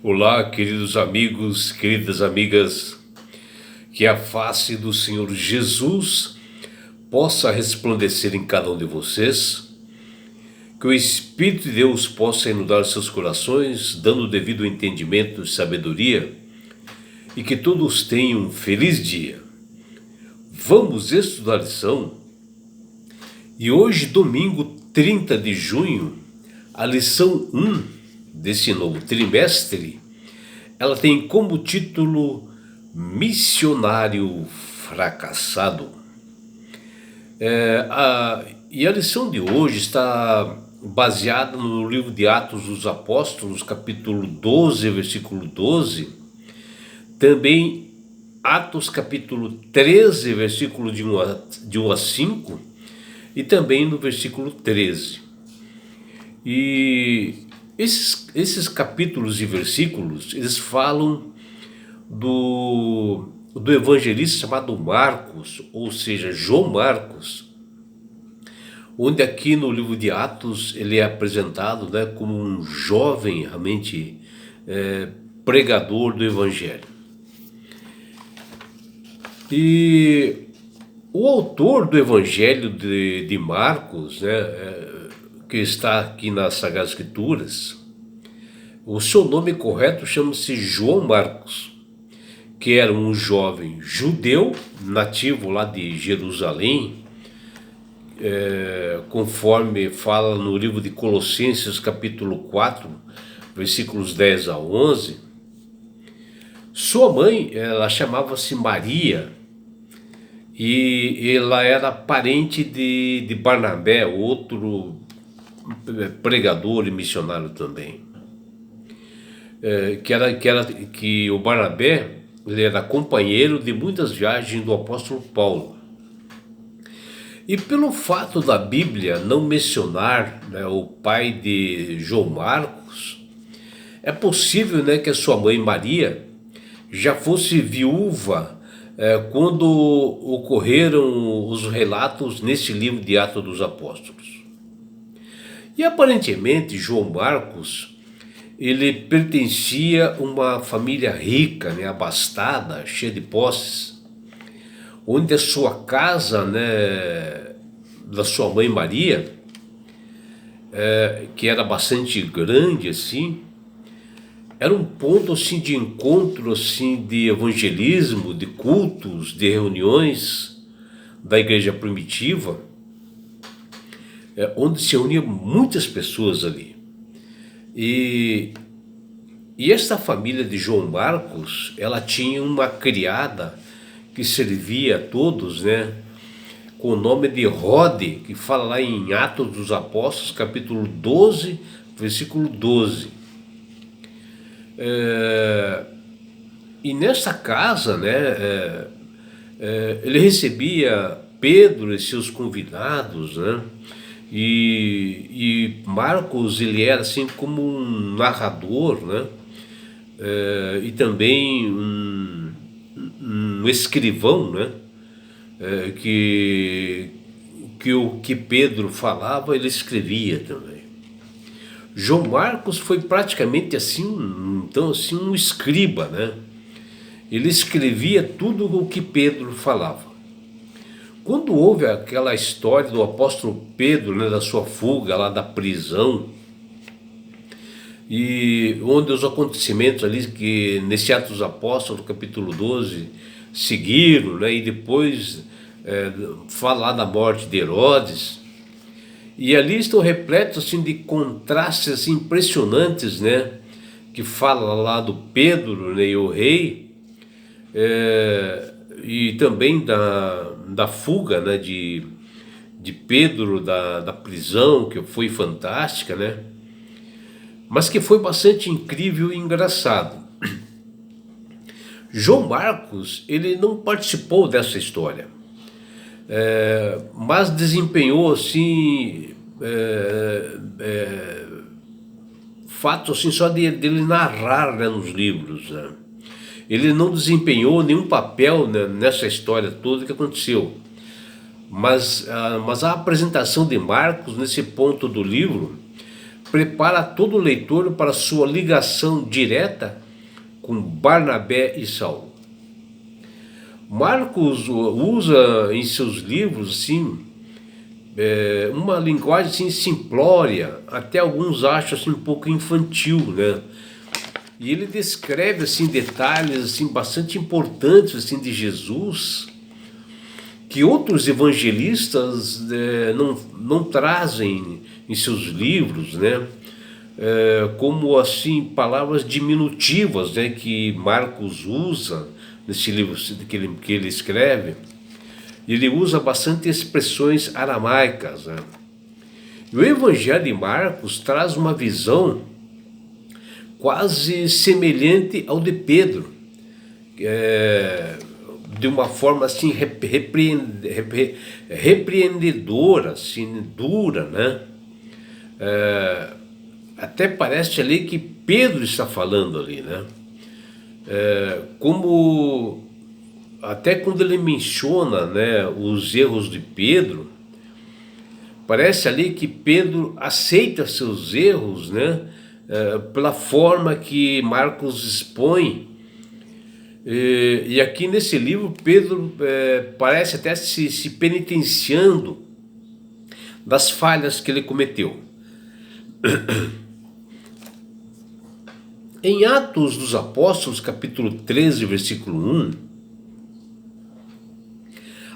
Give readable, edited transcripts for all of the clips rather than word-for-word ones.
Olá, queridos amigos, queridas amigas, que a face do Senhor Jesus possa resplandecer em cada um de vocês, que o Espírito de Deus possa inundar seus corações, dando o devido entendimento e sabedoria, e que todos tenham um feliz dia. Vamos estudar a lição, e hoje, domingo 30 de junho, a lição 1 desse novo trimestre, ela tem como título Missionário Fracassado. E a lição de hoje está baseada no livro de Atos dos Apóstolos, capítulo 12, versículo 12, também Atos capítulo 13, versículo de 1 a 5, e também no versículo 13. E esses capítulos e versículos, eles falam do evangelista chamado Marcos, ou seja, João Marcos, onde aqui no livro de Atos ele é apresentado, como um jovem realmente pregador do evangelho. E o autor do evangelho de Marcos, que está aqui nas Sagradas Escrituras, o seu nome correto chama-se João Marcos, que era um jovem judeu, nativo lá de Jerusalém, conforme fala no livro de Colossenses, capítulo 4, versículos 10 a 11. Sua mãe, ela chamava-se Maria, e ela era parente de Barnabé, outro pregador e missionário também. Que o Barnabé, ele era companheiro de muitas viagens do apóstolo Paulo. E pelo fato da Bíblia não mencionar o pai de João Marcos, é possível que a sua mãe Maria já fosse viúva quando ocorreram os relatos nesse livro de Atos dos Apóstolos. E aparentemente João Marcos, ele pertencia a uma família rica, abastada, cheia de posses, onde a sua casa, da sua mãe Maria, que era bastante grande assim, era um ponto assim de encontro assim de evangelismo, de cultos, de reuniões da igreja primitiva, onde se reuniam muitas pessoas ali. E esta família de João Marcos, ela tinha uma criada que servia a todos, com o nome de Rode, que fala lá em Atos dos Apóstolos, capítulo 12, versículo 12. E nessa casa, ele recebia Pedro e seus convidados, E Marcos, ele era assim como um narrador, e também um escrivão, que o que Pedro falava, ele escrevia também. João Marcos foi praticamente assim, um escriba, Ele escrevia tudo o que Pedro falava. Quando houve aquela história do apóstolo Pedro, da sua fuga lá da prisão, e onde os acontecimentos ali, que nesse Atos dos Apóstolos, capítulo 12, seguiram, e depois falar da morte de Herodes, e ali estão repletos assim, de contrastes assim, impressionantes, que fala lá do Pedro, e o rei, e também da fuga, de Pedro da prisão, que foi fantástica, mas que foi bastante incrível e engraçado. João Marcos, ele não participou dessa história, mas desempenhou assim fatos assim, só dele narrar nos livros, Ele não desempenhou nenhum papel nessa história toda que aconteceu. Mas a apresentação de Marcos, nesse ponto do livro, prepara todo leitor para sua ligação direta com Barnabé e Saulo. Marcos usa em seus livros assim, uma linguagem assim, simplória, até alguns acham assim, um pouco infantil, né? E ele descreve assim, detalhes assim, bastante importantes assim, de Jesus, que outros evangelistas não trazem em seus livros, né? Como assim palavras diminutivas, né, que Marcos usa nesse livro que ele escreve. Ele usa bastante expressões aramaicas, né? E o Evangelho de Marcos traz uma visão quase semelhante ao de Pedro, de uma forma assim repreendedora, assim, dura, né? Até parece ali que Pedro está falando ali, né? Como até quando ele menciona, né, os erros de Pedro, parece ali que Pedro aceita seus erros, né, pela forma que Marcos expõe. E aqui nesse livro Pedro parece até se penitenciando das falhas que ele cometeu. Em Atos dos Apóstolos, capítulo 13, versículo 1,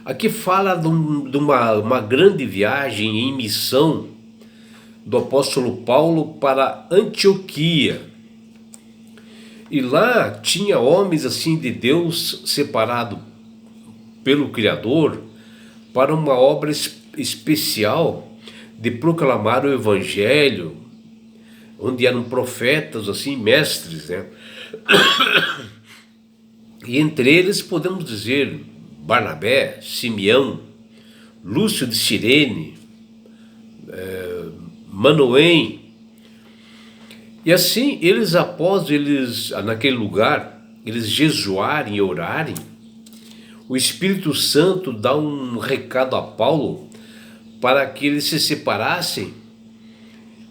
aqui fala de uma grande viagem em missão do apóstolo Paulo para Antioquia. E lá tinha homens assim de Deus separado pelo Criador para uma obra especial de proclamar o Evangelho, onde eram profetas assim, mestres, né? E entre eles podemos dizer Barnabé, Simeão, Lúcio de Cirene, Manoém. E assim, após naquele lugar, eles jejuarem e orarem, o Espírito Santo dá um recado a Paulo para que eles se separassem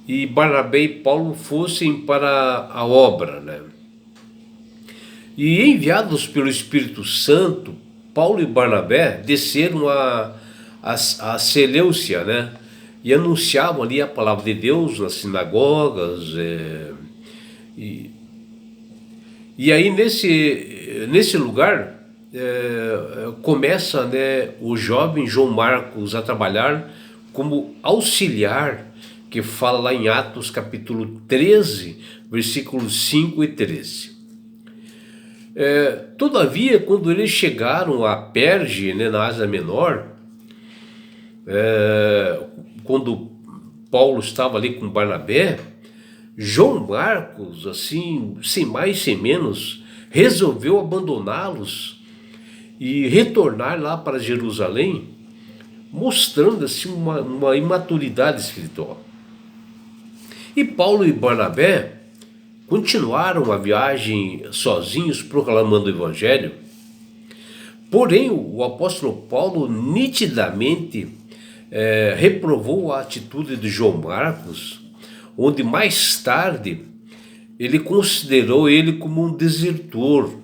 e Barnabé e Paulo fossem para a obra, né? E enviados pelo Espírito Santo, Paulo e Barnabé desceram a Seleucia, né? E anunciavam ali a palavra de Deus nas sinagogas. E aí nesse lugar começa, né, o jovem João Marcos a trabalhar como auxiliar, que fala lá em Atos capítulo 13, versículos 5 e 13. Todavia, quando eles chegaram a Perge, né, na Ásia Menor, quando Paulo estava ali com Barnabé, João Marcos, assim, sem mais sem menos, resolveu abandoná-los e retornar lá para Jerusalém, mostrando assim uma imaturidade espiritual. E Paulo e Barnabé continuaram a viagem sozinhos proclamando o Evangelho. Porém, o apóstolo Paulo nitidamente reprovou a atitude de João Marcos, onde mais tarde ele considerou ele como um desertor,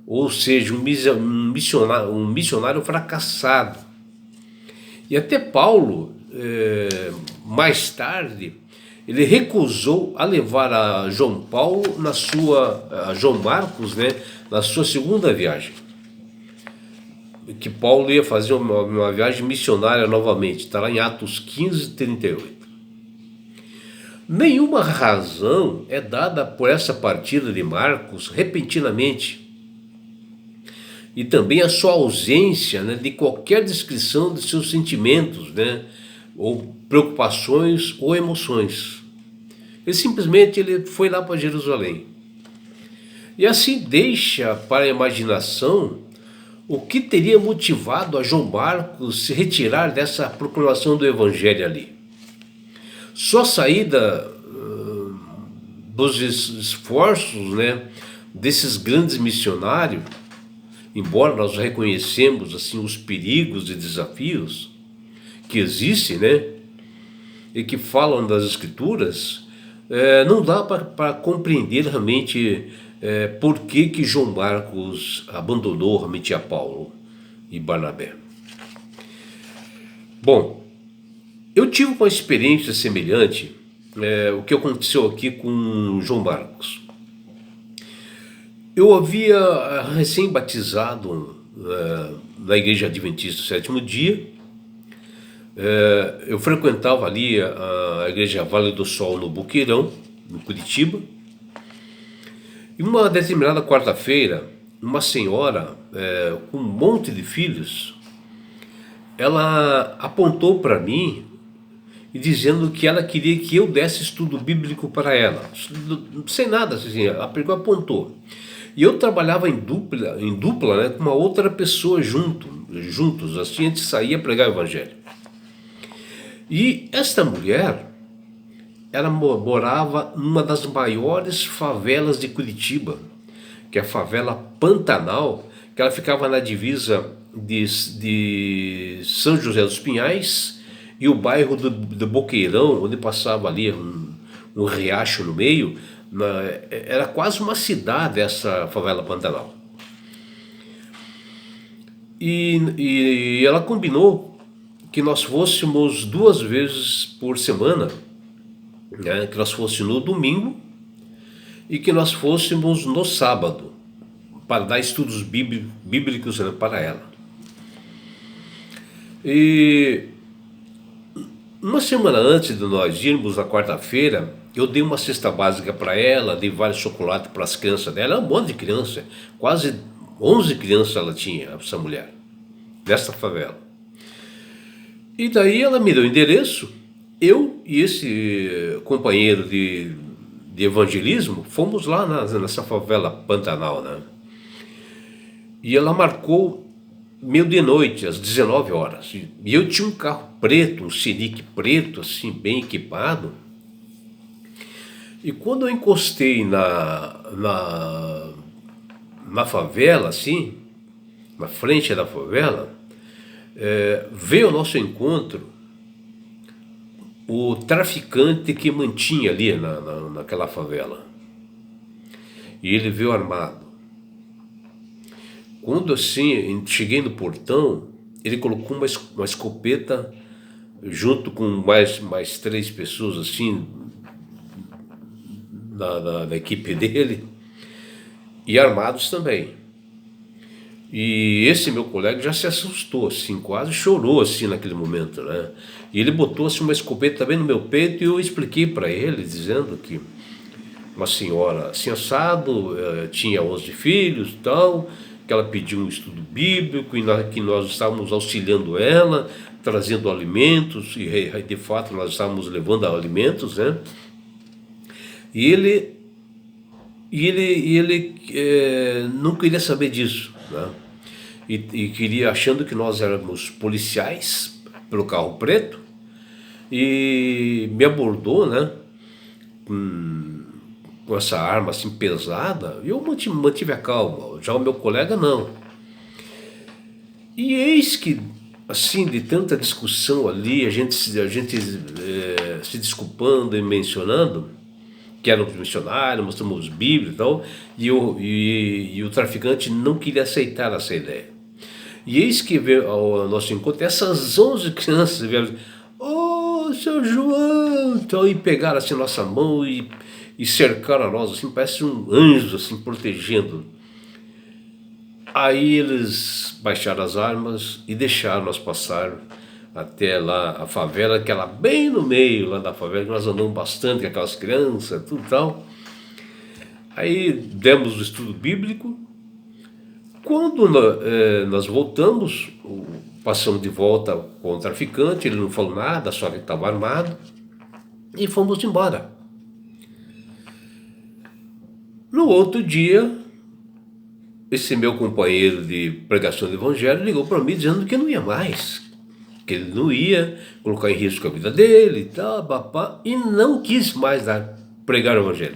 ou seja, um missionário fracassado. E até Paulo, mais tarde, ele recusou a levar a João Marcos, né, na sua segunda viagem. Que Paulo ia fazer uma viagem missionária novamente, está lá em Atos 15, 38. Nenhuma razão é dada por essa partida de Marcos repentinamente, e também a sua ausência, né, de qualquer descrição de seus sentimentos, né, ou preocupações ou emoções. Ele foi lá para Jerusalém. E assim deixa para a imaginação o que teria motivado a João Marcos se retirar dessa proclamação do Evangelho ali. Só a saída dos esforços, né, desses grandes missionários, embora nós reconhecemos assim os perigos e desafios que existem, né? e que falam das Escrituras, não dá para compreender realmente por que João Marcos abandonou realmente a Paulo e Barnabé. Bom, eu tive uma experiência semelhante, o que aconteceu aqui com João Marcos. Eu havia recém-batizado na Igreja Adventista do Sétimo Dia. Eu frequentava ali a Igreja Vale do Sol no Boqueirão, no Curitiba. E uma determinada quarta-feira, uma senhora com um monte de filhos, ela apontou para mim e dizendo que ela queria que eu desse estudo bíblico para ela, sem nada, assim, ela pegou e apontou. E eu trabalhava em dupla, né, com uma outra pessoa juntos, assim a gente saía pregar o evangelho. E esta mulher, ela morava numa das maiores favelas de Curitiba, que é a favela Pantanal, que ela ficava na divisa de São José dos Pinhais e o bairro do Boqueirão, onde passava ali um riacho no meio. Era quase uma cidade essa favela Pantanal. E ela combinou que nós fôssemos 2 vezes por semana, né, que nós fôssemos no domingo e que nós fôssemos no sábado, para dar estudos bíblicos para ela. E uma semana antes de nós irmos na quarta-feira, eu dei uma cesta básica para ela, dei vários chocolates para as crianças dela, um monte de criança, quase 11 crianças ela tinha, essa mulher, nessa favela. E daí ela me deu o endereço, eu e esse companheiro de evangelismo fomos lá nessa favela Pantanal, né? E ela marcou meio de noite, às 19 horas. E eu tinha um carro preto, um Scenic preto, assim, bem equipado. E quando eu encostei na favela, assim, na frente da favela, veio ao nosso encontro o traficante que mantinha ali naquela favela. E ele veio armado. Quando assim, cheguei no portão, ele colocou uma escopeta junto com mais 3 pessoas assim, da equipe dele, e armados também. E esse meu colega já se assustou, assim, quase chorou assim naquele momento, né? E ele botou assim uma escopeta também no meu peito e eu expliquei para ele, dizendo que uma senhora assim assado, tinha 11 filhos e tal, que ela pediu um estudo bíblico e que nós estávamos auxiliando ela, trazendo alimentos, e de fato nós estávamos levando alimentos, né? E ele não queria saber disso, né? E queria, achando que nós éramos policiais pelo carro preto, e me abordou, né, com essa arma assim pesada. E eu mantive a calma, já o meu colega não. E eis que, assim, de tanta discussão ali, a gente se desculpando e mencionando que éramos missionários, mostramos Bíblia e tal, e o traficante não queria aceitar essa ideia. E eis que veio ao nosso encontro essas 11 crianças vieram, ô, seu João, então, e pegaram assim nossa mão e cercaram a nós, assim, parece um anjo assim, protegendo. Aí eles baixaram as armas e deixaram nós passar até lá a favela, que era bem no meio lá da favela, que nós andamos bastante com aquelas crianças, tudo tal. Aí demos o estudo bíblico. Quando nós voltamos, passamos de volta com o traficante, ele não falou nada, só que estava armado, e fomos embora. No outro dia, esse meu companheiro de pregação do evangelho ligou para mim dizendo que não ia mais, que ele não ia colocar em risco a vida dele e tal, papá, e não quis mais pregar o evangelho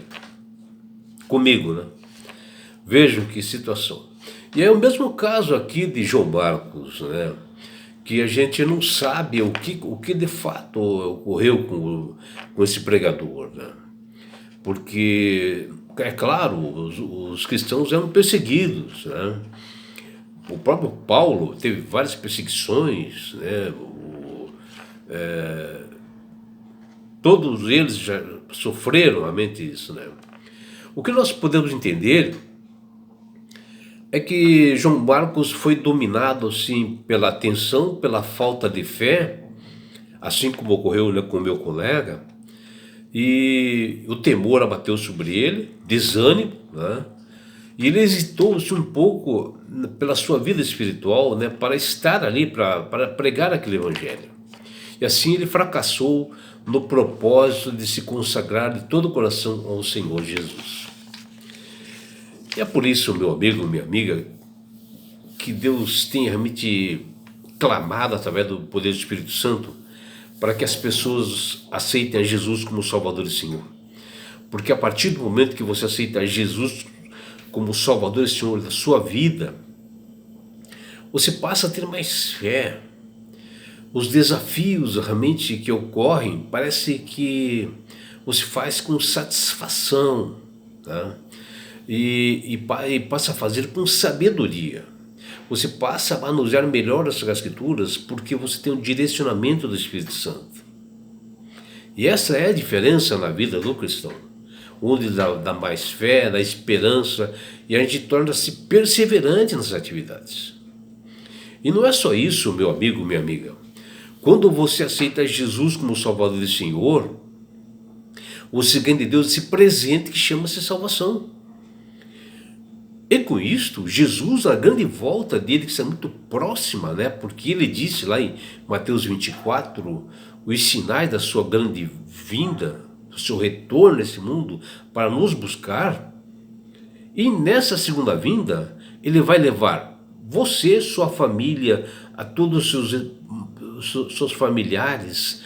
comigo, né? Vejam que situação. E é o mesmo caso aqui de João Marcos, né? que a gente não sabe o que de fato ocorreu com esse pregador, né? Porque, é claro, os cristãos eram perseguidos, né? O próprio Paulo teve várias perseguições, né? Todos eles já sofreram realmente isso, né? O que nós podemos entender é que João Marcos foi dominado assim pela atenção, pela falta de fé, assim como ocorreu, né, com o meu colega, e o temor abateu sobre ele, desânimo, né? E ele hesitou-se um pouco pela sua vida espiritual, né, para estar ali, para pregar aquele evangelho. E assim ele fracassou no propósito de se consagrar de todo o coração ao Senhor Jesus. E é por isso, meu amigo, minha amiga, que Deus tem realmente clamado através do poder do Espírito Santo para que as pessoas aceitem a Jesus como Salvador e Senhor. Porque a partir do momento que você aceita Jesus como Salvador e Senhor da sua vida, você passa a ter mais fé. Os desafios realmente que ocorrem, parece que você faz com satisfação, tá? E passa a fazer com sabedoria. Você passa a manusear melhor as Escrituras porque você tem um direcionamento do Espírito Santo. E essa é a diferença na vida do cristão, onde dá mais fé, dá esperança, e a gente torna-se perseverante nas atividades. E não é só isso, meu amigo, minha amiga. Quando você aceita Jesus como Salvador e Senhor, você ganha de Deus esse presente que chama-se salvação. E com isto, Jesus, a grande volta dele, que está muito próxima, né? Porque ele disse lá em Mateus 24, os sinais da sua grande vinda, do seu retorno nesse mundo, para nos buscar. E nessa segunda vinda, ele vai levar você, sua família, a todos os seus familiares,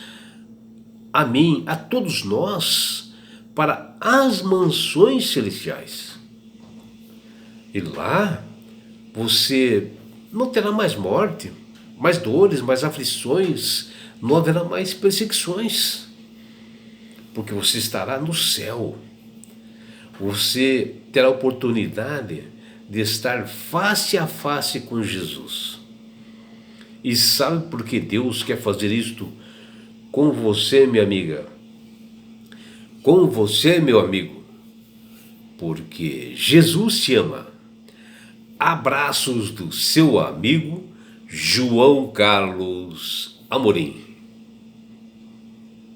a mim, a todos nós, para as mansões celestiais. E lá você não terá mais morte, mais dores, mais aflições, não haverá mais perseguições, porque você estará no céu. Você terá a oportunidade de estar face a face com Jesus. E sabe por que Deus quer fazer isto com você, minha amiga? Com você, meu amigo? Porque Jesus te ama. Abraços do seu amigo João Carlos Amorim.